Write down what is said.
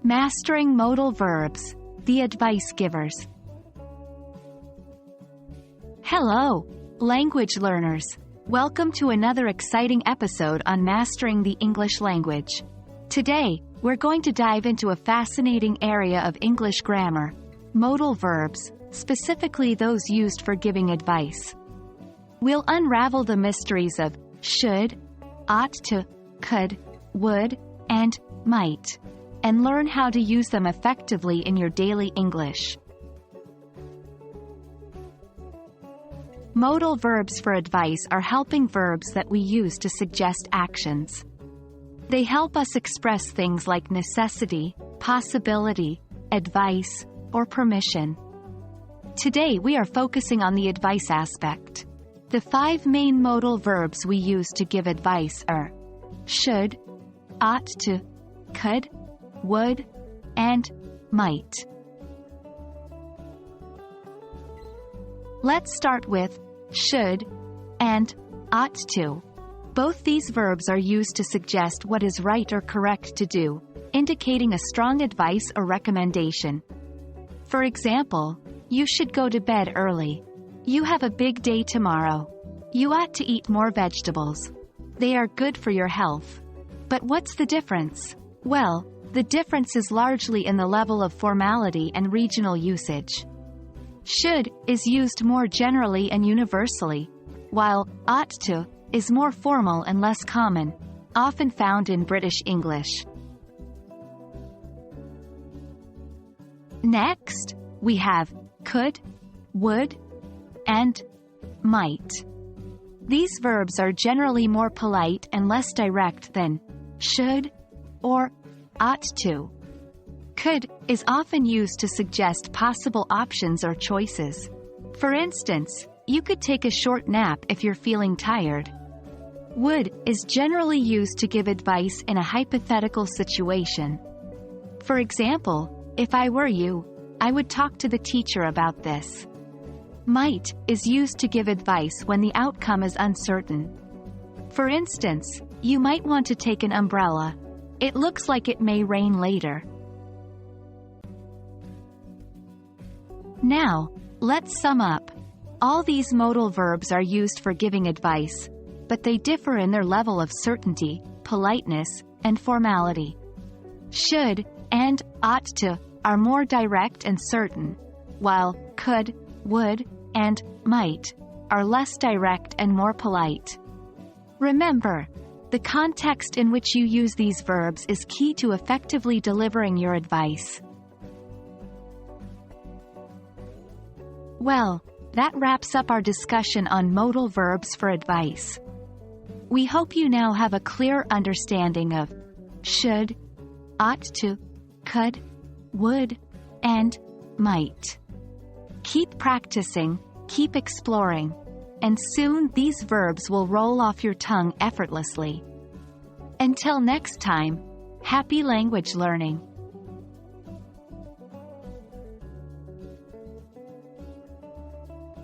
Mastering modal verbs, the advice givers. Hello, language learners. Welcome to another exciting episode on mastering the English language. Today, we're going to dive into a fascinating area of English grammar, modal verbs, specifically those used for giving advice. We'll unravel the mysteries of should, ought to, could, would, and might, and learn how to use them effectively in your daily English. Modal verbs for advice are helping verbs that we use to suggest actions. They help us express things like necessity, possibility, advice, or permission. Today we are focusing on the advice aspect. The 5 main modal verbs we use to give advice are should, ought to, could, would, and might. Let's start with should and ought to. Both these verbs are used to suggest what is right or correct to do, indicating a strong advice or recommendation. For example, you should go to bed early. You have a big day tomorrow. You ought to eat more vegetables. They are good for your health. But what's the difference? Well, the difference is largely in the level of formality and regional usage. Should is used more generally and universally, while ought to is more formal and less common, often found in British English. Next, we have could, would, and might. These verbs are generally more polite and less direct than should or ought to. Could is often used to suggest possible options or choices. For instance, you could take a short nap if you're feeling tired. Would is generally used to give advice in a hypothetical situation. For example, if I were you, I would talk to the teacher about this. Might is used to give advice when the outcome is uncertain. For instance, you might want to take an umbrella. It looks like it may rain later. Now, let's sum up. All these modal verbs are used for giving advice, but they differ in their level of certainty, politeness, and formality. Should and ought to are more direct and certain, while could, would, and might are less direct and more polite. Remember, the context in which you use these verbs is key to effectively delivering your advice. Well, that wraps up our discussion on modal verbs for advice. We hope you now have a clear understanding of should, ought to, could, would, and might. Keep practicing, keep exploring, and soon these verbs will roll off your tongue effortlessly. Until next time, happy language learning.